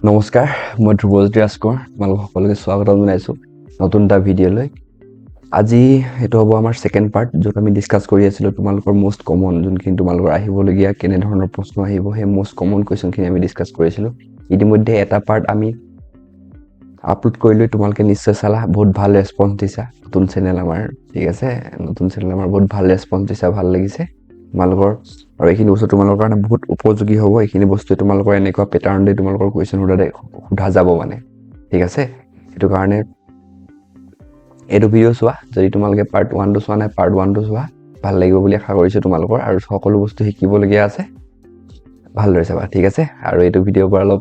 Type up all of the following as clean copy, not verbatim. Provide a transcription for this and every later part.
নমস্কাৰ মই ধ্ৰুৱজ্যোতি ৰাজকোঁৱৰ তোমালোক সকলোকে স্বাগতম জনাইছোঁ নতুন এটা ভিডিঅ'লৈ আজি এইটো হ'ব আমাৰ সেকেন্ড পাৰ্ট য'ত আমি ডিসকাস কৰি আছিলোঁ তোমালোকৰ মোস্ট কমন যোনখিনি তোমালোকৰ আহিবলগীয়া কেনে ধৰণৰ প্ৰশ্ন আহিব সেই মোস্ট কমন কোৱেশ্চনখিনি আমি ডিসকাস কৰিছিলোঁ ইতিমধ্যে এটা পাৰ্ট আমি আপলোড কৰিলৈ তোমালোকে নিশ্চয় চালা বহুত ভাল ৰেসপন্স দিছা নতুন চেনেল আমাৰ ঠিক আছে নতুন চেনেল আমাৰ বহুত ভাল ৰেসপন্স দিছা ভাল লাগিছে তোমালোকৰ আৰু এইখিনি বস্তু তোমালোকৰ কাৰণে বহুত উপযোগী হ'ব এইখিনি বস্তু তোমালোকৰ এনেকুৱা প্যাটাৰ্ণ দি তোমালোকৰ কোৱেশ্চন সোধা যাব মানে ঠিক আছে এটো কাৰণে এটো ভিডিও চোৱা যদি তোমালোকে পাৰ্ট 1 টো চোৱা নাই পাৰ্ট 1 টো চোৱা ভাল লাগিব বুলি আশা কৰিছো তোমালোকৰ আৰু সকলো বস্তু শিকিবলগীয়া আছে ভালদৰে চাবা ঠিক আছে আৰু এটো ভিডিও পৰা অলপ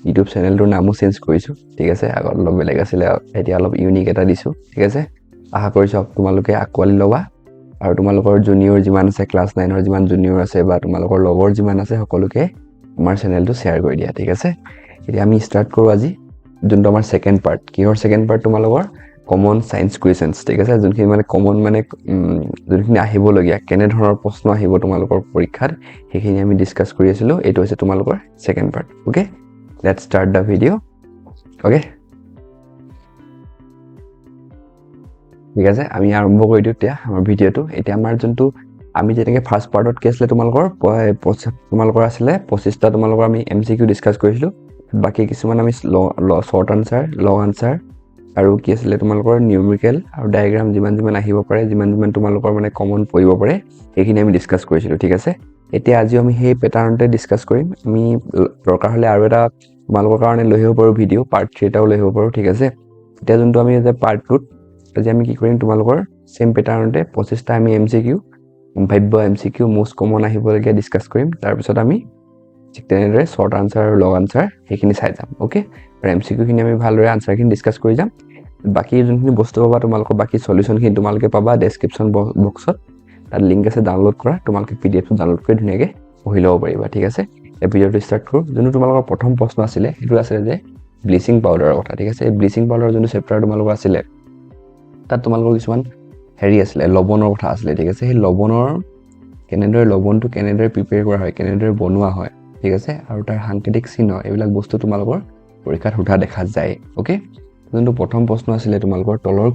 ইউটিউব চেনেলটোৰ নামও চেঞ্জ কৰিছো ঠিক আছে আগত অলপ বেলেগ আছিল এতিয়া অলপ ইউনিক এটা দিছো ঠিক আছে আশা কৰিছো তোমালোকে আকোৱালি লবা আৰু তোমালোকৰ জুনিয়ৰ যিমান আছে ক্লাস 9 ৰ যিমান জুনিয়ৰ আছে বা তোমালোকৰ লগৰ যিমান আছে সকলোকে আমাৰ চেনেলটো শেয়াৰ কৰি দিয়া ঠিক আছে এতিয়া আমি স্টাৰ্ট কৰো আজি যোনটো আমাৰ সেকেন্ড পাৰ্ট কিহৰ সেকেন্ড পাৰ্ট তোমালোকৰ কমন সায়েন্স কোৱেশ্চনছ ঠিক আছে যোনখিনি মানে কমন মানে যোনখিনি আহিবলগীয়া কেনে ধৰণৰ প্ৰশ্ন আহিব তোমালোকৰ পৰীক্ষাত সেইখিনি আমি ডিসকাস কৰি আছিলো এটো হৈছে তোমালোকৰ second part okay let's start da video okay ঠিক আছে আমি আৰম্ভ কৰি দিও এতিয়া আমাৰ ভিডিওটো এতিয়া আমাৰ যোনটো আমি যেনেকৈ ফাৰ্স্ট পাৰ্টত কি আছিল তোমালোকৰ আছিল 25টা তোমালোকৰ আমি এমসিকিউ ডিসকাস কৰিছিলো বাকি কিছুমান আমি শৰ্ট আনসাৰ লং আনসাৰ আৰু কি আছিল তোমালোকৰ নিউমেৰিকেল আৰু ডায়াগ্ৰাম যিমান আহিব পাৰে যিমান তোমালোকৰ মানে কমন পৰিব পাৰে এইখিনি আমি ডিসকাস কৰিছিলো ঠিক আছে এতিয়া আজি আমি সেই প্যাটাৰ্ণতে ডিসকাস কৰিম আমি দৰকাৰ হলে আৰু এটা তোমালোকৰ কাৰণে লৈ আহিব পাৰো ভিডিও পাৰ্ট 3 টাও লৈ আহিব পাৰো ঠিক আছে এতিয়া যোনটো আমি যে পাৰ্ট 2 আজি আমি কি কৰিম তোমালোকৰ সেম প্যাটাৰ্ণতে 25টা আমি এমসিকিউ ভাব্য এমসিকিউ মোস্ট কমন আহিবলগীয়া ডিসকাস কৰিম তাৰ পিছত আমি ঠিক তেনেদৰে শৰ্ট আনসাৰ আৰু লং আনসাৰ সেইখিনি চাই যাম ওকে আৰু এমসিকিউ খিনি আমি ভালদৰে আনসাৰখিনি ডিসকাস কৰি যাম বাকি যোনখিনি বস্তু পাবা তোমালোকৰ বাকি সলিউশনখিনি তোমালোকে পাবা ডেসক্ৰিপচন বক্সত তাত লিংক আছে ডাউনলোড কৰা তোমালোকে পিডিএফ ডাউনলোড কৰি ধুনীয়াকৈ পঢ়ি ল'ব পাৰিবা ঠিক আছে এই ভিডিওটো স্টাৰ্ট কৰো যোনটো তোমালোকৰ প্ৰথম প্ৰশ্ন আছিল এটো আছিল যে ব্লিচিং পাউডাৰৰ কথা ঠিক আছে এই ব্লিচিং পাউডাৰৰ যোনটো চেপ্টাৰ তোমালোকৰ আছিল তাত তোমালোকৰ কিছুমান হেৰি আছিল লবণৰ কথা আছিল ঠিক আছে সেই লবণৰ কেনেদৰে লবণটো কেনেদৰে প্ৰিপেয়াৰ কৰা হয় কেনেদৰে বনোৱা হয় ঠিক আছে আৰু তাৰ সাংকেতিক চিহ্ন এইবিলাক বস্তু তোমালোকৰ পৰীক্ষাত সোধা দেখা যায় ওকে যোনটো প্ৰথম প্ৰশ্ন আছিল তোমালোকৰ তলৰ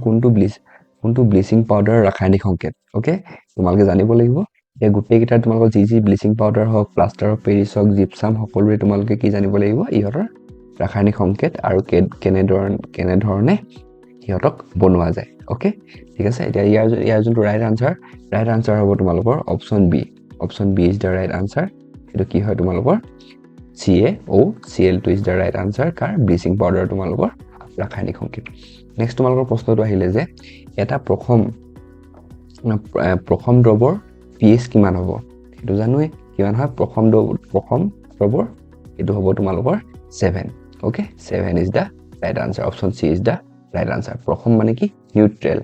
কোনটো ব্লিচিং পাউডাৰ ৰাসায়নিক সংকেত ওকে তোমালোকে জানিব লাগিব এই গুটেই কিটা তোমালোকৰ যি ব্লিচিং পাউডাৰ হওক প্লাষ্টাৰ অফ পেৰিছ হওক জিপসাম সকলোৰে তোমালোকে কি জানিব লাগিব ইহতৰ ৰাসায়নিক সংকেত আৰু কেনেধৰণে ইহতক বনোৱা যায় ওকে ঠিক আছে এতিয়া ইয়াৰ যোনটো ৰাইট আনসাৰ হ'ব তোমালোকৰ option B is the right answer এটো কি হয় তোমালোকৰ CaOCl2 is the right answer কাৰ ব্লিচিং পাউডাৰ তোমালোকৰ ৰাসায়নিক সংকেত নেক্সট তোমালোকৰ প্ৰশ্নটো আহিলে যে এটা প্ৰথম দ্ৰৱৰ pH কিমান হ'ব এটো জানোৱে কিমান হয় প্ৰথম দ্ৰৱৰ এটো হ'ব তোমালোকৰ 7 okay 7 is the right answer option C is the right answer প্ৰথম মানে কি নিউট্ৰাল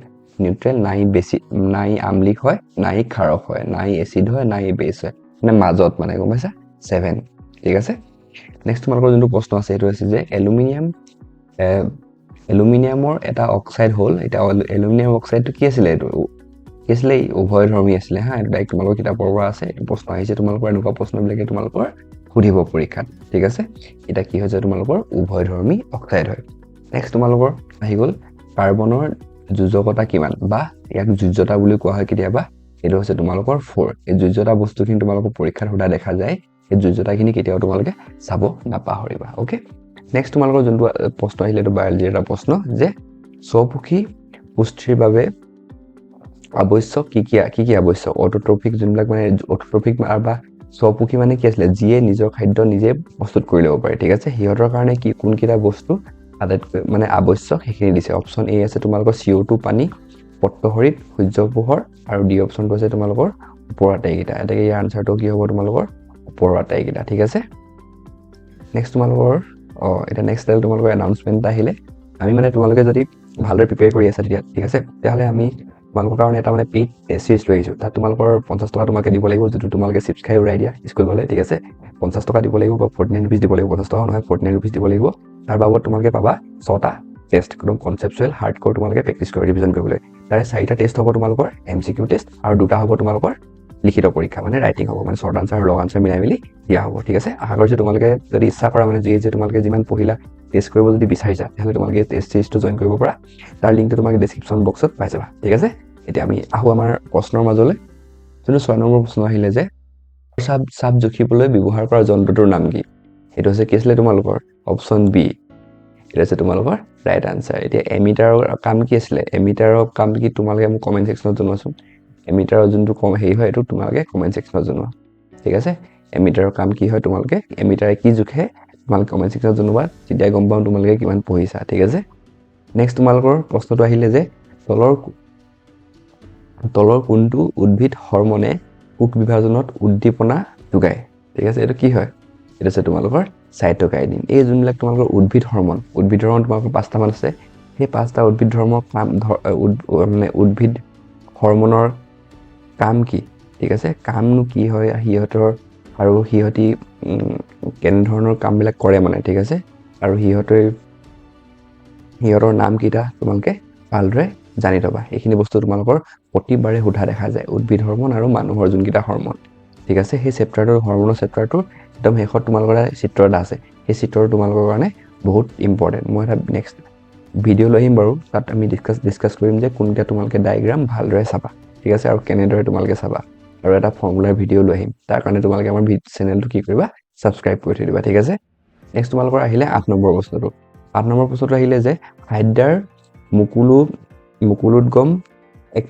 নাই আমলিক হয় নাই ক্ষাৰক হয় নাই এসিড হয় নাই বেস হয় মানে মাজত মানে গম পাইছা 7 ঠিক আছে নেক্সট তোমালোকৰ যোনটো প্ৰশ্ন আছে এটো আছে যে এলুমিনিয়ামৰ এটা অক্সাইড হ'ল এটা এলুমিনিয়াম অক্সাইডটো কি আছিল এটো কি আছিল উভয়ধৰ্মী আছিল হা এটা ডাইৰেক্ট তোমালোকৰ কিতাপৰ পৰা আছে এই প্ৰশ্ন আহিছে তোমালোকৰ এনেকুৱা প্ৰশ্নবিলাকে তোমালোকৰ সুধিব পৰীক্ষাত ঠিক আছে এটা কি হৈছে তোমালোকৰ উভয়ধৰ্মী অক্সাইড হয় নেক্সট তোমালোকৰ আহি গল কাৰ্বনৰ যোজকতা কিমান বা ইয়াক যোজ্যতা বুলি কোৱা হয় কেতিয়াবা এটো হৈছে তোমালোকৰ 4 এই যোজ্যতা বস্তুখিনি তোমালোকৰ পৰীক্ষাত সোধা দেখা যায় এই যোজ্যতাখিনি কেতিয়াও তোমালোকে চাব নাপাহৰিবা ওকে নেক্সট তোমালোকৰ যোনটো প্ৰশ্ন আহিলে এটো বায়োলজিৰ এটা প্ৰশ্ন যে স্বপুখী পুষ্টিৰ বাবে আৱশ্যক কি আৱশ্যক অটোট্ৰফিক যোনবিলাক মানে অটোট্ৰফিক বা স্বপুখী মানে কি আছিল যিয়ে নিজৰ খাদ্য নিজে প্ৰস্তুত কৰি ল'ব পাৰে ঠিক আছে হিহঁতৰ কাৰণে কি কোন কিটা বস্তু আটাইতকৈ মানে আৱশ্যক সেইখিনি দিছে অপচন এ আছে তোমালোকৰ CO2 পানী পত্ৰহৰিত সূৰ্য পোহৰ আৰু ডি অপচনটো আছে তোমালোকৰ ওপৰৰ আটাইকেইটা এটাকে ইয়াৰ আনসাৰটো কি হ'ব তোমালোকৰ ওপৰৰ আটাইকেইটা ঠিক আছে নেক্সট তোমালোকৰ এটা নেক্সট তোমালোকৰ এনাউন্সমেন্ট আহিলে আমি মানে তোমালোকে যদি ভালদৰে প্ৰিপেয়াৰ কৰি আছা ঠিক আছে তেতিয়াহলে আমি তোমালোকৰ কাৰণে এটা মানে পেইড সিৰিজ লৈ আহিছো তাত তোমালোকৰ 50 টকা তোমাকে দিব লাগিব যেটো তোমালোকে চিপছ খাই উৰাই দিয়া স্কুল গলে ঠিক আছে 50 টকা দিব লাগিব বা 49 रुपीस দিব লাগিব 50 টকা নহয় 49 रुपीस দিব লাগিব তাৰ বাবদ তোমালোকে পাবা 6টা টেষ্ট একদম কনসেপচুৱেল হাৰ্ডকোৰ তোমালোকে প্ৰেক্টিস কৰি ৰিভিজন কৰিবলৈ তাৰে 4টা টেষ্ট হ'ব তোমালোকৰ এমসিকিউ টেষ্ট আৰু দুটা হ'ব তোমালোকৰ লিখিত পৰীক্ষা মানে ৰাইটিং হ'ব মানে শ্বৰ্ট আনচাৰ আৰু লং আনচাৰ মিলাই মেলি দিয়া হ'ব ঠিক আছে আশা কৰিছোঁ তোমালোকে যদি ইচ্ছা কৰা মানে যে তোমালোকে যিমান পঢ়িলা টেষ্ট কৰিব যদি বিচাৰিছা তেতিয়াহ'লে তোমালোকে টেষ্ট চিৰিজটো জইন কৰিব পাৰা তাৰ লিংকটো তোমালোকে ডেছক্ৰিপশ্যন বক্সত পাই যাবা ঠিক আছে এতিয়া আমি আহোঁ আমাৰ প্ৰশ্নৰ মাজলৈ যোনটো 6 নম্বৰ প্ৰশ্ন আহিলে যে চাপ জুখিবলৈ ব্যৱহাৰ কৰা যন্ত্ৰটোৰ নাম কি সেইটো হৈছে কি আছিলে তোমালোকৰ অপশ্যন বি এটা আছে তোমালোকৰ ৰাইট আনচাৰ এতিয়া এমিটাৰৰ কাম কি আছিলে এমিটাৰৰ কাম কি তোমালোকে মোক কমেণ্ট ছেকশ্যনত জনোৱাচোন এমিটাৰৰ যোনটো হেৰি হয় এইটো তোমালোকে কমেণ্ট ছেকশ্যনত জনোৱা ঠিক আছে এমিটাৰৰ কাম কি হয় তোমালোকে এমিটাৰে কি জোখে তোমালোকে কমেণ্ট ছেকশ্যনত জনোৱা তেতিয়া গম পাম তোমালোকে কিমান পঢ়িছা ঠিক আছে নেক্সট তোমালোকৰ প্ৰশ্নটো আহিলে যে তলৰ কোনটো উদ্ভিদ হৰমনে কোষ বিভাজনত উদ্দীপনা যোগায় ঠিক আছে এইটো কি হয় এটা আছে তোমালোকৰ সাইটোকাইনিন এই যোনবিলাক তোমালোকৰ উদ্ভিদ হৰমন তোমালোকৰ 5টা মান আছে সেই 5টা উদ্ভিদ ধৰ্মৰ কাম মানে উদ্ভিদ হৰমনৰ কাম কি ঠিক আছে কামনো কি হয় সিহঁতৰ আৰু সিহঁতি কেনে ধৰণৰ কামবিলাক কৰে মানে ঠিক আছে আৰু সিহঁতৰ নাম কিটা তোমালোকে ভালদৰে জানি থবা এইখিনি বস্তু তোমালোকৰ প্ৰতিবাৰে সোধা দেখা যায় উদ্ভিদ হৰমন আৰু মানুহৰ যোনকিটা হৰমন ঠিক আছে সেই চেপ্টাৰটোৰ হৰমনৰ চেপ্টাৰটোৰ একদম শেষত তোমালোকৰ চিত্ৰ এটা আছে সেই চিত্ৰটো তোমালোকৰ কাৰণে বহুত ইম্পৰ্টেণ্ট মই এটা নেক্সট ভিডিঅ' লৈ আহিম বাৰু তাত আমি ডিছকাছ কৰিম যে কোনটা তোমালোকে ডায়েগ্ৰাম ভালদৰে চাবা ঠিক আছে আৰু কেনেদৰে তোমালোকে চাবা আৰু এটা ফৰ্মুলাৰ ভিডিঅ' লৈ আহিম তাৰ কাৰণে তোমালোকে আমাৰ চেনেলটো কি কৰিবা ছাবস্ক্ৰাইব কৰি থৈ দিবা ঠিক আছে নেক্সট তোমালোকৰ আহিলে 8 নম্বৰ প্ৰশ্নটো 8 নম্বৰ প্ৰশ্নটো আহিলে যে হাইড্ৰাৰ মুকুলোদ্গম এক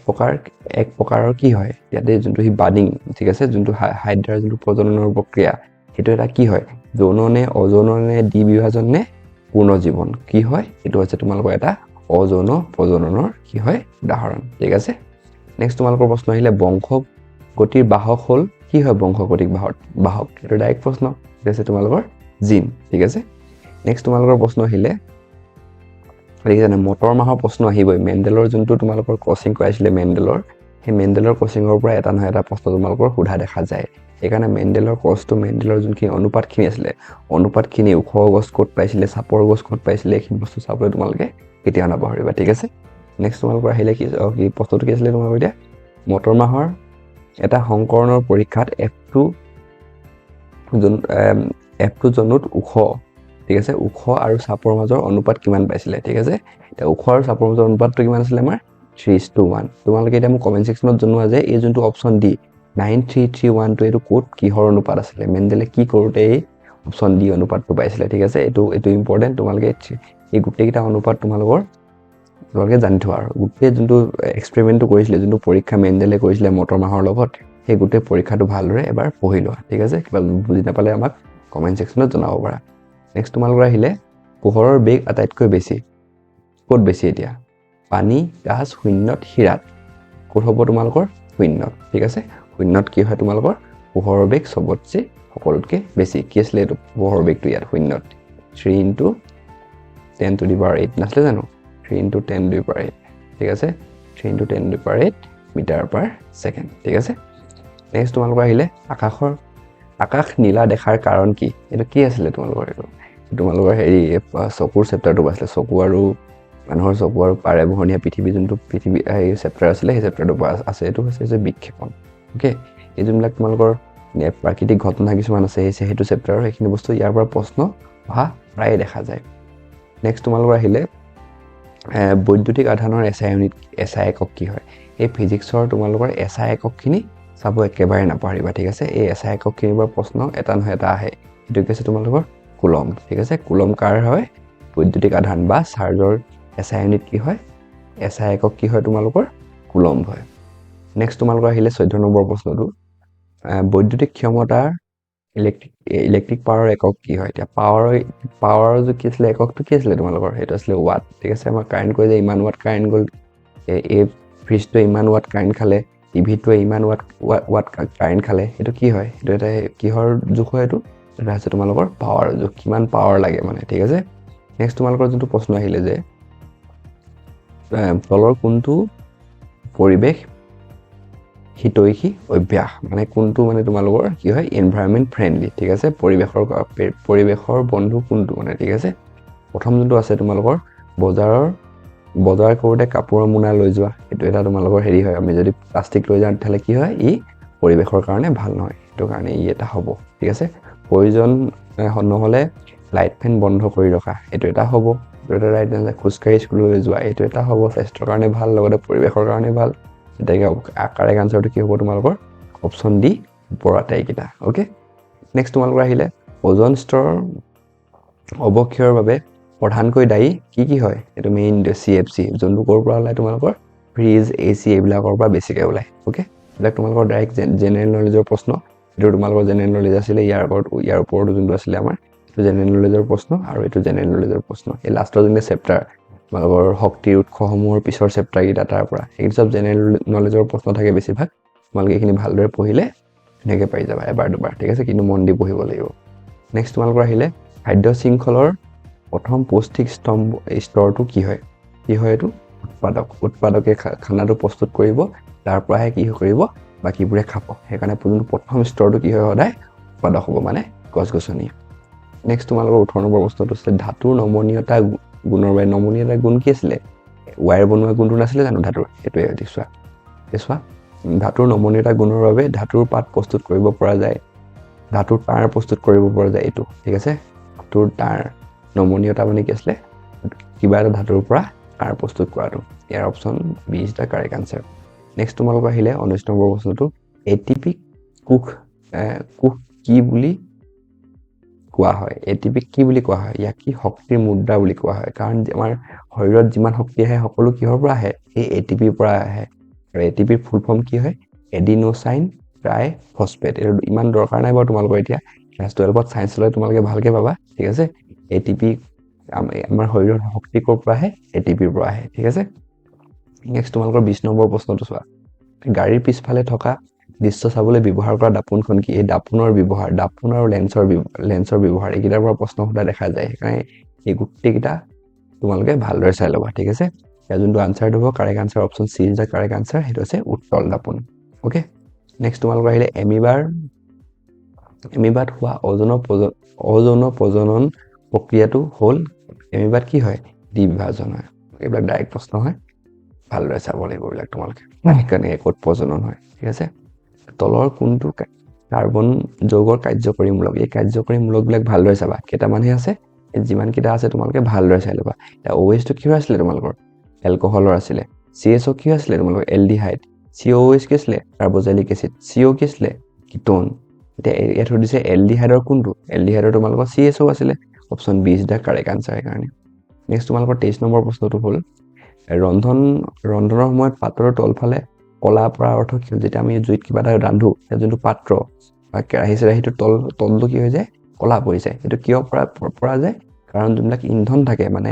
প্ৰকাৰৰ কি হয় ইয়াতে যোনটো হি বাডিং ঠিক আছে যোনটো হাইড্ৰাৰ যোনটো প্ৰজননৰ প্ৰক্ৰিয়া সেইটো এটা কি হয় যৌননে অযৌননে দ্বিবিভাজন নে পূৰ্ণ জীৱন কি হয় এইটো হৈছে তোমালোকৰ এটা অযৌন প্ৰজননৰ কি হয় উদাহৰণ ঠিক আছে নেক্সট তোমালোকৰ প্ৰশ্ন আহিলে বংশগতিৰ বাহক হ'ল কি হয় বংশগতিক বাহক এইটো ডাইৰেক্ট প্ৰশ্ন ঠিক আছে তোমালোকৰ জিন ঠিক আছে নেক্সট তোমালোকৰ প্ৰশ্ন আহিলে দেখিছানে মটৰ মাহৰ প্ৰশ্ন আহিবই মেণ্ডেলৰ যোনটো তোমালোকৰ ক্ৰছিং কৰাইছিলে মেণ্ডেলৰ সেই মেণ্ডেলৰ ক্ৰছিঙৰ পৰা এটা নহয় এটা প্ৰশ্ন তোমালোকৰ সোধা দেখা যায় সেইকাৰণে মেণ্ডেলৰ ক্ৰছটো মেণ্ডেলৰ যোনখিনি অনুপাতখিনি আছিলে অনুপাতখিনি ওখ গছ ক'ত পাইছিলে চাপৰ গছ ক'ত পাইছিলে এইখিনি বস্তু চাবলৈ তোমালোকে কেতিয়াও নাপাহৰিবা ঠিক আছে নেক্সট তোমালোকৰ আহিলে কি প্ৰশ্নটো কি আছিলে তোমালোকৰ এতিয়া মটৰ মাহৰ এটা সংকৰণৰ পৰীক্ষাত F2 জনুত ওখ ঠিক আছে ওখ আৰু চাপৰ মাজৰ অনুপাত কিমান পাইছিলে ঠিক আছে এতিয়া ওখ আৰু চাপৰ মাজৰ অনুপাতটো কিমান আছিলে আমাৰ 3:1 তোমালোকে এতিয়া মোক কমেণ্ট ছেকশ্যনত জনোৱা যে এই যোনটো অপশ্যন ডি 9:3:1 এইটো ক'ত কিহৰ অনুপাত আছিলে মেণ্ডেলে কি কৰোঁতে এই অপশ্যন ডি অনুপাতটো পাইছিলে ঠিক আছে এইটো ইম্পৰ্টেণ্ট তোমালোকে এই গোটেইকেইটা অনুপাত তোমালোকে জানি থোৱা আৰু গোটেই যোনটো এক্সপেৰিমেণ্টটো কৰিছিলে যোনটো পৰীক্ষা মেণ্ডেলে কৰিছিলে মটৰ মাহৰ লগত সেই গোটেই পৰীক্ষাটো ভালদৰে এবাৰ পঢ়ি লোৱা ঠিক আছে কিবা বুজি নাপালে আমাক কমেণ্ট ছেকশ্যনত জনাব পাৰা নেক্সট তোমালোকৰ আহিলে পোহৰৰ বেগ আটাইতকৈ বেছি ক'ত বেছি এতিয়া পানী গাছ শূন্যত হীৰাত ক'ত হ'ব তোমালোকৰ শূন্যত ঠিক আছে শূন্যত কি হয় তোমালোকৰ পোহৰৰ বেগ চবতছে সকলোতকৈ বেছি কি আছিলে এইটো পোহৰৰ বেগটো ইয়াত শূন্যত 3 × 10⁸ নাছিলে জানো 3 × 10⁸ ঠিক আছে 3 × 10⁸ মিটাৰ/ছেকেণ্ড ঠিক আছে নেক্সট তোমালোকৰ আহিলে আকাশ নীলা দেখাৰ কাৰণ কি এইটো কি আছিলে তোমালোকৰ এইটো তোমালোকৰ হেৰি চকুৰ চেপ্টাৰটো আছিলে চকু আৰু মানুহৰ চকু আৰু পাৰে বহনীয়া পৃথিৱী যোনটো পৃথিৱী এই চেপ্টাৰ আছিলে সেই চেপ্টাৰটো আছে এইটো হৈছে বিক্ষেপণ অ'কে এই যোনবিলাক তোমালোকৰ প্ৰাকৃতিক ঘটনা কিছুমান আছে সেইটো চেপ্টাৰৰ সেইখিনি বস্তু ইয়াৰ পৰা প্ৰশ্ন অহা প্ৰায়ে দেখা যায় নেক্সট তোমালোকৰ আহিলে বৈদ্যুতিক আধানৰ এছআই একক কি হয় এই ফিজিক্সৰ তোমালোকৰ এছআই এককখিনি চাব একেবাৰে নাপাহৰিবা ঠিক আছে এই এছআই এককখিনিৰ পৰা প্ৰশ্ন এটা নহয় এটা আহে সেইটো কি আছে তোমালোকৰ কুলম ঠিক আছে কুলম কাৰ হয় বৈদ্যুতিক আধান বা চাৰ্জৰ এছআই ইউনিট কি হয় এছআই একক কি হয় তোমালোকৰ কুলম হয় নেক্সট তোমালোকৰ আহিলে 14 নম্বৰ প্ৰশ্নটো বৈদ্যুতিক ক্ষমতাৰ ইলেক্ট্ৰিক পাৱাৰৰ একক কি হয় এতিয়া পাৱাৰৰ যে কি আছিলে এককটো কি আছিলে তোমালোকৰ সেইটো আছিলে ৱাট ঠিক আছে আমাৰ কাৰেণ্ট কৈ যে ইমান ৱাট কাৰেণ্ট গ'ল এই ফ্ৰিজটোৱে ইমান ৱাট কাৰেণ্ট খালে টিভিটোৱে ইমান ৱাট কাৰেণ্ট খালে সেইটো কি হয় সেইটো এটা কিহৰ জোখ হয় এইটো এটা আছে তোমালোকৰ পাৱাৰ জোখ কিমান পাৱাৰ লাগে মানে ঠিক আছে নেক্সট তোমালোকৰ যোনটো প্ৰশ্ন আহিলে যে তলৰ কোনটো পৰিৱেশ হিতৈষী অভ্যাস মানে কোনটো মানে তোমালোকৰ কি হয় এনভাইৰনমেণ্ট ফ্ৰেণ্ডলি ঠিক আছে পৰিৱেশৰ বন্ধু কোনটো মানে ঠিক আছে প্ৰথম যোনটো আছে তোমালোকৰ বজাৰ কৰোঁতে কাপোৰৰ মোনা লৈ যোৱা এইটো এটা তোমালোকৰ হেৰি হয় আমি যদি প্লাষ্টিক লৈ যাওঁ তেতিয়াহ'লে কি হয় ই পৰিৱেশৰ কাৰণে ভাল নহয়, সেইটো কাৰণে ই এটা হ'ব। ঠিক আছে, প্ৰয়োজন নহ'লে লাইট ফেন বন্ধ কৰি ৰখা, এইটো এটা হ'ব। এইটো এটা ৰাইট আনচাৰ। খোজকাঢ়ি স্কুললৈ যোৱা, এইটো এটা হ'ব, স্বাস্থ্যৰ কাৰণে ভাল, লগতে পৰিৱেশৰ কাৰণে ভাল। এতিয়া কাৰেক্ট আনচাৰটো কি হ'ব তোমালোকৰ? অপশ্যন ডি, ওপৰৰ আটাইকেইটা। অ'কে, নেক্সট তোমালোকৰ আহিলে ওজন স্তৰৰ অৱক্ষয়ৰ বাবে প্ৰধানকৈ দায়ী কি হয়? এইটো মেইন CFC, যোনটো ক'ৰ পৰা ওলায় তোমালোকৰ? ফ্ৰিজ, AC এইবিলাকৰ পৰা বেছিকৈ ওলায়। অ'কে, এইবিলাক তোমালোকৰ ডাইৰেক্ট জেনেৰেল নলেজৰ প্ৰশ্ন। এইটো তোমালোকৰ জেনেৰেল নলেজ আছিলে, ইয়াৰ ওপৰতো যোনটো আছিলে আমাৰ, এইটো জেনেৰেল নলেজৰ প্ৰশ্ন আৰু এইটো জেনেৰেল নলেজৰ প্ৰশ্ন। এই লাষ্টৰ যোনটো চেপ্টাৰ তোমালোকৰ শক্তিৰ উৎসসমূহৰ পিছৰ চেপ্টাৰকেইটা তাৰ পৰা, এইখিনি চব জেনেৰেল নলেজৰ প্ৰশ্ন থাকে বেছিভাগ। তোমালোকে এইখিনি ভালদৰে পঢ়িলে ধুনীয়াকৈ পাৰি যাবা এবাৰ দুবাৰ। ঠিক আছে, কিন্তু মন দি পঢ়িব লাগিব। নেক্সট তোমালোকৰ আহিলে খাদ্য শৃংখলৰ প্ৰথম পৌষ্টিক স্তৰটো কি হয়? কি হয় এইটো? উৎপাদকে খানাটো প্ৰস্তুত কৰিব, তাৰ পৰাহে কি কৰিব? বাকীবোৰে খাব। সেইকাৰণে প্ৰথম স্তৰটো কি হয়? সদায় উৎপাদক হ'ব, মানে গছ-গছনি। নেক্সট তোমালোকৰ 18 নম্বৰ প্ৰশ্নটো আছিলে ধাতুৰ নমনীয়তা গুণৰ বাবে। নমনীয়তা গুণ কি আছিলে? ৱায়াৰ বনোৱা গুণটো নাছিলে জানো ধাতুৰ? সেইটোৱে চোৱা, ধাতুৰ নমনীয়তা গুণৰ বাবে ধাতুৰ পাত প্ৰস্তুত কৰিব পৰা যায়, ধাতুৰ তাঁৰ প্ৰস্তুত কৰিব পৰা যায়। এইটো ঠিক আছে, ধাতুৰ তাঁৰ নমনীয়তা মানে কি আছিলে? কিবা এটা ধাতুৰ পৰা তাঁৰ প্ৰস্তুত কৰাটো। ইয়াৰ option B is the correct answer. Next তোমালোকৰ আহিলে 19 নম্বৰ প্ৰশ্নটো এটিপিক কোষ কি বুলি কোৱা হয়? এটিপিক কি বুলি কোৱা হয়? ইয়াক কি শক্তিৰ মুদ্ৰা বুলি কোৱা হয়? কাৰণ আমাৰ শৰীৰত যিমান শক্তি আহে সকলো কিহৰ পৰা আহে? এই ATPৰ পৰা আহে। আৰু ATPৰ ফুল ফৰ্ম কি হয়? এডিনোচাইন ট্ৰাইফস্ফেট। এইটো ইমান দৰকাৰ নাই বাৰু তোমালোকৰ এতিয়া, ক্লাছ 12ত চায়েন্স ল'লে তোমালোকে ভালকৈ পাবা। ঠিক আছে, ATP আমাৰ শৰীৰৰ শক্তি ক'ৰ পৰা আহে? ATPৰ পৰা আহে। ঠিক আছে, নেক্সট তোমালোকৰ 20 নম্বৰ প্ৰশ্নটো চোৱা গাড়ীৰ পিছফালে থকা দৃশ্য চাবলৈ ব্যৱহাৰ কৰা দাপোনখন কি? এই দাপোনৰ ব্যৱহাৰ, দাপোন আৰু লেন্সৰ ব্যৱহাৰ, এইকেইটাৰ পৰা প্ৰশ্ন সোধা দেখা যায়। সেইকাৰণে এই গোটেইকেইটা তোমালোকে ভালদৰে চাই ল'বা। ঠিক আছে, ইয়াৰ যোনটো আনচাৰটো হ'ব correct answer, option C is the correct answer. সেইটো হৈছে উত্তল দাপোন। অ'কে, নেক্সট তোমালোকৰ আহিলে এমিবাত হোৱা অযৌন প্ৰজনন প্ৰক্ৰিয়াটো হ'ল, এমিবাত কি হয়? দ্বিবিভাজন হয়। এইবিলাক ডাইৰেক্ট প্ৰশ্ন হয়, ভালদৰে চাব লাগিব এইবিলাক তোমালোকে, কেনেকৈ ক'ত প্ৰজনন হয়। ঠিক আছে, তলৰ কোনটো কাৰ্বন যৌগৰ কাৰ্যকৰী মূলক? এই কাৰ্যকৰী মূলকবিলাক ভালদৰে চাবা, কেইটামানহে আছে, যিমানকেইটা আছে তোমালোকে ভালদৰে চাই ল'বা। এতিয়া OH টো কিহৰ আছিলে তোমালোকৰ? এলকহলৰ আছিলে। CSO কি আছিলে তোমালোকৰ? এলডিহাইড। COOH কি আছিলে? কাৰ্বজেলিক এচিড। CO কি আছিলে? কিটোন। এতিয়া ইয়াত সুধিছে এলডিহাইডৰ কোনটো? এলডিহাইডৰ তোমালোকৰ CSO আছিলে। Option B is the correct answer সেইকাৰণে। নেক্সট তোমালোকৰ 23 নম্বৰ প্ৰশ্নটো হ'ল ৰন্ধনৰ সময়ত পাত্ৰৰ তলফালে কলা পৰা অৰ্থ কি? যেতিয়া আমি জুইত কিবা এটা ৰান্ধো, যোনটো পাত্ৰ বা কেৰাহী-চেৰাহীটোৰ তলটো কি হৈ যায়? কলা পৰি যায়। সেইটো কিয় পৰা যায়? কাৰণ যোনবিলাক ইন্ধন থাকে, মানে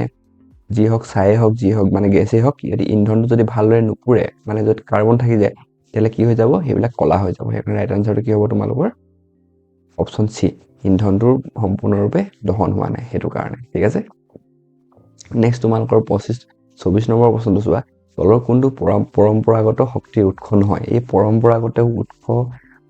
যি হওক ছায়ে হওক যি হওক মানে গেছেই হওক, যদি ইন্ধনটো যদি ভালদৰে নুপুৰে, মানে য'ত কাৰ্বন থাকি যায়, তেতিয়াহ'লে কি হৈ যাব? সেইবিলাক কলা হৈ যাব। সেইকাৰণে ৰাইট আনচাৰটো কি হ'ব তোমালোকৰ? অপশ্যন চি, ইন্ধনটোৰ সম্পূৰ্ণৰূপে দহন হোৱা নাই, সেইটো কাৰণে। ঠিক আছে, নেক্সট তোমালোকৰ 24 নম্বৰ প্ৰশ্নটো চোৱা তলৰ কোনটো পৰম্পৰাগত শক্তিৰ উৎস নহয়? এই পৰম্পৰাগত উৎস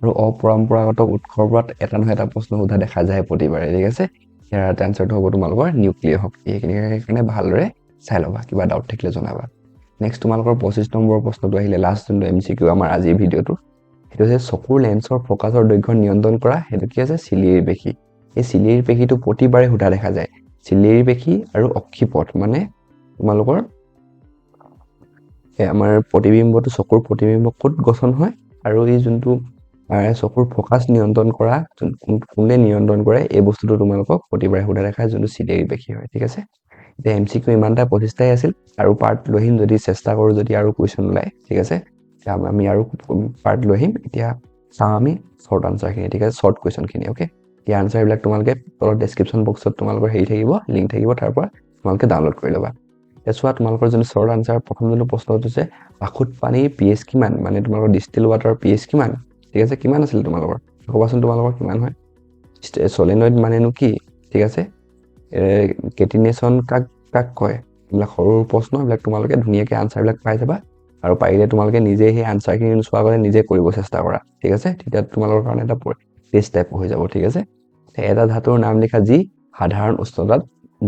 আৰু অপৰম্পৰাগত উৎসৰ পৰা এটা নহয় এটা প্ৰশ্ন সোধা দেখা যায় প্ৰতিবাৰে। ঠিক আছে, ইয়াৰ আনচাৰটো হ'ব তোমালোকৰ নিউক্লিয়াৰ শক্তি। সেইকাৰণে ভালদৰে চাই ল'বা, কিবা ডাউট থাকিলে জনাবা। নেক্সট তোমালোকৰ 25 নম্বৰ প্ৰশ্নটো আহিলে, লাষ্ট যোনটো MCQ আমাৰ আজিৰ ভিডিঅ'টো, সেইটো হৈছে চকুৰ লেন্সৰ ফ'কাছৰ দৈৰ্ঘ্য নিয়ন্ত্ৰণ কৰা। সেইটো কি আছে? চিলিৰ পেশী। এই চিলিৰ পেশীটো প্ৰতিবাৰে সোধা দেখা যায়। চিলিৰ পেশী আৰু অক্ষিপট, মানে তোমালোকৰ আমাৰ প্ৰতিবিম্বটো, চকুৰ প্ৰতিবিম্ব ক'ত গঠন হয়, আৰু এই যোনটো চকুৰ ফ'কাছ নিয়ন্ত্ৰণ কৰা, কোনে নিয়ন্ত্ৰণ কৰে, এই বস্তুটো তোমালোকক প্ৰতিবাৰে সোধা দেখা যায়, যোনটো চিলিৰ পেশী হয়। ঠিক আছে, এতিয়া MCQ ইমানটা 25টাই আছিল, আৰু পাৰ্ট লৈ আহিম যদি চেষ্টা কৰোঁ, যদি আৰু কুৱেশ্যন ওলায়। ঠিক আছে, আমি আৰু পাৰ্ট লৈ আহিম। এতিয়া চাওঁ আমি শ্বৰ্ট আনচাৰখিনি। ঠিক আছে, শ্বৰ্ট কুৱেশ্যনখিনি। অ'কে, এই আনচাৰবিলাক তোমালোকে তলত ডেছক্ৰিপশ্যন বক্সত তোমালোকৰ হেৰি থাকিব, লিংক থাকিব, তাৰ পৰা তোমালোকে ডাউনলোড কৰি ল'বা। এতিয়া চোৱা তোমালোকৰ যোনটো শ্বৰ্ট আনচাৰ, প্ৰথম যোনটো প্ৰশ্নটো হৈছে পাশুত পানীৰ pH কিমান? মানে তোমালোকৰ ডিষ্টিল ৱাটাৰৰ pH কিমান? ঠিক আছে, কিমান আছিলে তোমালোকৰ? ক'বাচোন তোমালোকৰ কিমান হয়? চলেনইড মানেনো কি? ঠিক আছে, কেটিনেশ্যন কাক কয়? এইবিলাক সৰু প্ৰশ্ন, এইবিলাক তোমালোকে ধুনীয়াকৈ আনচাৰবিলাক পাই যাবা, আৰু পাৰিলে তোমালোকে নিজে সেই আনচাৰখিনি নোচোৱাৰ আগতে নিজে কৰিব চেষ্টা কৰা। ঠিক আছে, তেতিয়া তোমালোকৰ কাৰণে এটা টেষ্ট টাইপ হৈ যাব। ঠিক আছে, এটা ধাতুৰ নাম লিখা যি সাধাৰণ উষ্ণতাত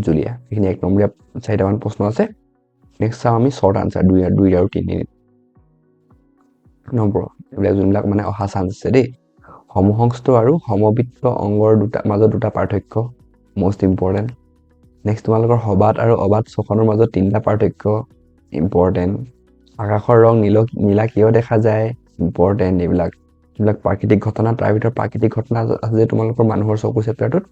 জুলীয়া। এইখিনি 1 নম্বৰীয়া 4টামান প্ৰশ্ন আছে। নেক্সট চাওঁ আমি শ্বৰ্ট আনচাৰ 2 আৰু 3। নম্বৰ এইবিলাক যোনবিলাক মানে অহা চান্স আছে দেই সমসংস্থ আৰু সমবৃত্ত অংগৰ মাজত দুটা পাৰ্থক্য most important নেক্সট তোমালোকৰ হবাত আৰু অবাত ছখনৰ মাজত তিনিটা পাৰ্থক্য ইম্পৰ্টেণ্ট আকাশৰ ৰং নীলা কিয় দেখা যায় ইম্পৰ্টেণ্ট এইবিলাক প্ৰাকৃতিক ঘটনা তাৰ ভিতৰত প্ৰাকৃতিক ঘটনা আছে যে তোমালোকৰ মানুহৰ চকু চেপ্টাৰটোত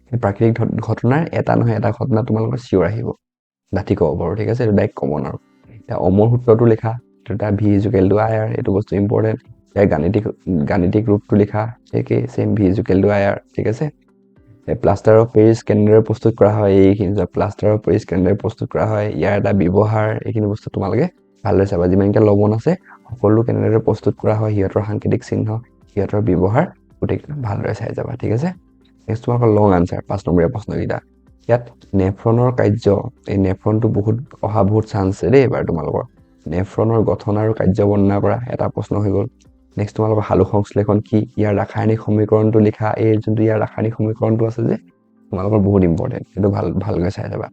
সেই প্ৰাকৃতিক ঘটনাৰ এটা নহয় এটা ঘটনা তোমালোকৰ চিঞৰ আহিব ডাঠি ক'ব পাৰোঁ ঠিক আছে এইটো ডাইৰেক্ট কমন আৰু এতিয়া অমৰ সূত্ৰটো লিখা এটা V equal to I R এইটো বস্তু ইম্পৰ্টেণ্ট ইয়াৰ গাণিতিক ৰূপটো লিখা একেই same V equal to I R ঠিক আছে প্লাষ্টাৰ অফ পেৰিছ কেনেদৰে প্ৰস্তুত কৰা হয় এইখিনি প্লাষ্টাৰ অফ পেৰিছ কেনেদৰে প্ৰস্তুত কৰা হয় ইয়াৰ এটা ব্যৱহাৰ এইখিনি বস্তু তোমালোকে ভালদৰে চাবা যিমানকৈ লৱণ আছে সকলো কেনেদৰে প্ৰস্তুত কৰা হয় সিহঁতৰ সাংকেতিক চিহ্ন সিহঁতৰ ব্যৱহাৰ গোটেইকেইটা ভালদৰে চাই যাবা ঠিক আছে নেক্সট তোমালোকৰ লং আনচাৰ 5 নম্বৰীয়া প্ৰশ্নকেইটা ইয়াত নেফ্ৰনৰ কাৰ্য এই নেফ্ৰনটো বহুত চান্স আছে দেই এবাৰ তোমালোকৰ নেফ্ৰনৰ গঠন আৰু কাৰ্য বৰ্ণনা কৰা এটা প্ৰশ্ন হৈ গ'ল নেক্সট তোমালোকৰ সালোক সংশ্লেষণ কি ইয়াৰ ৰাসায়নিক সমীকৰণটো লিখা এই যোনটো ইয়াৰ ৰাসায়নিক সমীকৰণটো আছে যে তোমালোকৰ বহুত ইম্পৰ্টেণ্ট সেইটো ভালকৈ চাই যাবা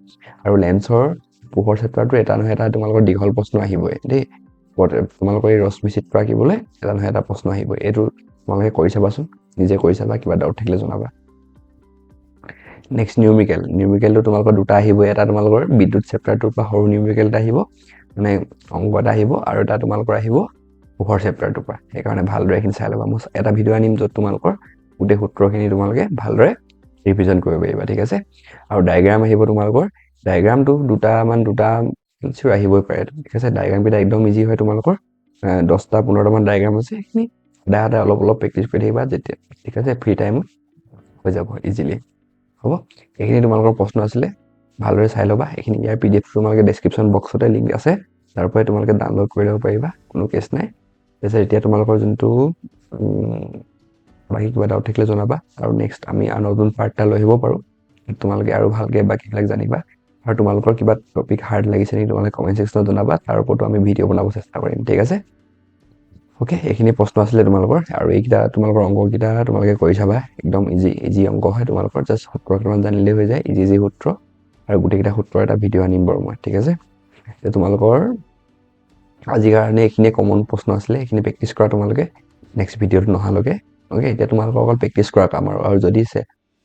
আৰু লেন্সৰ পোহৰ চেপ্টাৰটো এটা নহয় এটা তোমালোকৰ দীঘল প্ৰশ্ন আহিবই দেই তোমালোকৰ এই ৰশ্মি চিত্ৰ আঁকিবলৈ এটা নহয় এটা প্ৰশ্ন আহিবই এইটো তোমালোকে কৰি চাবাচোন নিজে কৰি চাবা কিবা ডাউট থাকিলে জনাবা নেক্সট নিউমেৰিকেলটো তোমালোকৰ দুটা আহিব এটা তোমালোকৰ বিদ্যুৎ চেপ্টাৰটোৰ পৰা সৰু নিউমেৰিকেল এটা আহিব মানে অংক এটা আহিব আৰু এটা তোমালোকৰ আহিব পোহৰ চেপ্টাৰটোৰ পৰা সেইকাৰণে ভালদৰে এইখিনি চাই ল'বা মই এটা ভিডিঅ' আনিম য'ত তোমালোকৰ গোটেই সূত্ৰখিনি তোমালোকে ভালদৰে ৰিভিজন কৰিব পাৰিবা ঠিক আছে আৰু ডায়েগ্ৰাম আহিব তোমালোকৰ ডায়েগ্ৰামটো দুটা চিঞৰ আহিবই পাৰে ঠিক আছে ডায়েগ্ৰামকেইটা একদম ইজি হয় তোমালোকৰ 10টা 15টামান ডায়েগ্ৰাম আছে সেইখিনি সদায় অলপ প্ৰেক্টিছ কৰি থাকিবা যেতিয়া ঠিক আছে ফ্ৰী টাইমত হৈ যাব ইজিলি হ'ব এইখিনি তোমালোকৰ প্ৰশ্ন আছিলে ভালদৰে চাই ল'বা এইখিনি ইয়াৰ PDF তোমালোকে ডেছক্ৰিপশ্যন বক্সতে লিংক আছে তাৰ পৰাই তোমালোকে ডাউনলোড কৰি ল'ব পাৰিবা কোনো কেছ নাই তাৰপিছত এতিয়া তোমালোকৰ যোনটো বাকী কিবা ডাউট থাকিলে জনাবা আৰু নেক্সট আমি আৰু নতুন পাৰ্ট এটা লৈ আহিব পাৰোঁ তোমালোকে আৰু ভালকৈ বাকীবিলাক জানিবা আৰু তোমালোকৰ কিবা টপিক হাৰ্ড লাগিছে নেকি তোমালোকে কমেণ্ট ছেকশ্যনত জনাবা তাৰ ওপৰতো আমি ভিডিঅ' বনাব চেষ্টা কৰিম ঠিক আছে অ'কে এইখিনি প্ৰশ্ন আছিলে তোমালোকৰ আৰু এইকেইটা তোমালোকৰ অংককেইটা তোমালোকে কৰি চাবা একদম ইজি অংক হয় তোমালোকৰ জাষ্ট সূত্ৰ কেইটামান জানিলেই হৈ যায় ইজি সূত্ৰ আৰু গোটেইকেইটা সূত্ৰৰ এটা ভিডিঅ' আনিম বাৰু মই ঠিক আছে তোমালোকৰ আজিৰ কাৰণে এইখিনিয়ে কমন প্ৰশ্ন আছিলে এইখিনি প্ৰেক্টিছ কৰা তোমালোকে নেক্সট ভিডিঅ'টো নহালৈকে অ'কে এতিয়া তোমালোকৰ অকল প্ৰেক্টিছ কৰা কাম আৰু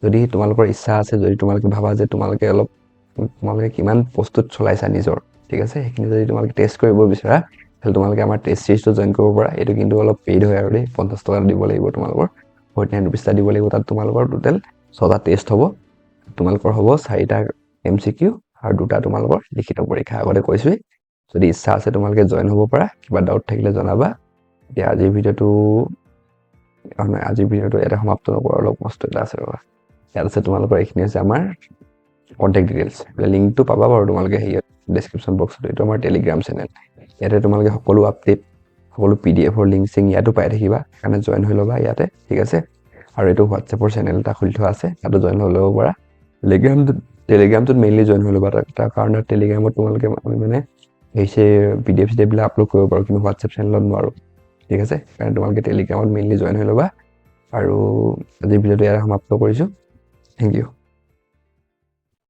যদি তোমালোকৰ ইচ্ছা আছে যদি তোমালোকে ভাবা যে তোমালোকে কিমান প্ৰস্তুত চলাইছা নিজৰ ঠিক আছে সেইখিনি যদি তোমালোকে টেষ্ট কৰিব বিচৰা তাহলে তোমালোকে আমাৰ টেষ্ট চিৰিজটো জইন কৰিব পাৰা এইটো কিন্তু অলপ পেইড হয় আৰু দেই 50 টকা দিব লাগিব তোমালোকৰ 49 rupees দিব লাগিব তাত তোমালোকৰ টোটেল 6টা টেষ্ট হ'ব তোমালোকৰ হ'ব 4টা MCQ আৰু 2টা তোমালোকৰ লিখিত পৰীক্ষা আগতে কৈছোৱেই যদি ইচ্ছা আছে তোমালোকে জইন হ'ব পাৰা কিবা ডাউট থাকিলে জনাবা এতিয়া আজিৰ ভিডিঅ'টো এটা সমাপ্ত নকৰোঁ অলপ কষ্ট এটা আছে ৰবা ইয়াত আছে তোমালোকৰ এইখিনি আছে আমাৰ কণ্টেক্ট ডিটেইলছ লিংকটো পাবা বাৰু তোমালোকে হেৰিয়ত ডেছক্ৰিপশ্যন বক্সত এইটো আমাৰ টেলিগ্ৰাম চেনেল ইয়াতে তোমালোকে সকলো আপডেট সকলো PDFৰ লিংক চিং ইয়াতো পাই থাকিবা সেইকাৰণে জইন হৈ ল'বা ইয়াতে ঠিক আছে আৰু এইটো হোৱাটছএপৰ চেনেল এটা খুলি থোৱা আছে তাতো জইন হৈ ল'ব পাৰা টেলিগ্ৰামটোত মেইনলি জইন হৈ ল'বা তাৰ কাৰণে টেলিগ্ৰামত তোমালোকে আমি মানে PDF বিলাক আপলোড কৰিব পাৰোঁ কিন্তু হোৱাটছএপ চেনেলত নোৱাৰোঁ ঠিক আছে কাৰণ তোমালোকে টেলিগ্ৰামত মেইনলি জইন হৈ ল'বা আৰু আজিৰ ভিডিঅ'টো ইয়াতে সমাপ্ত কৰিছোঁ থেংক ইউ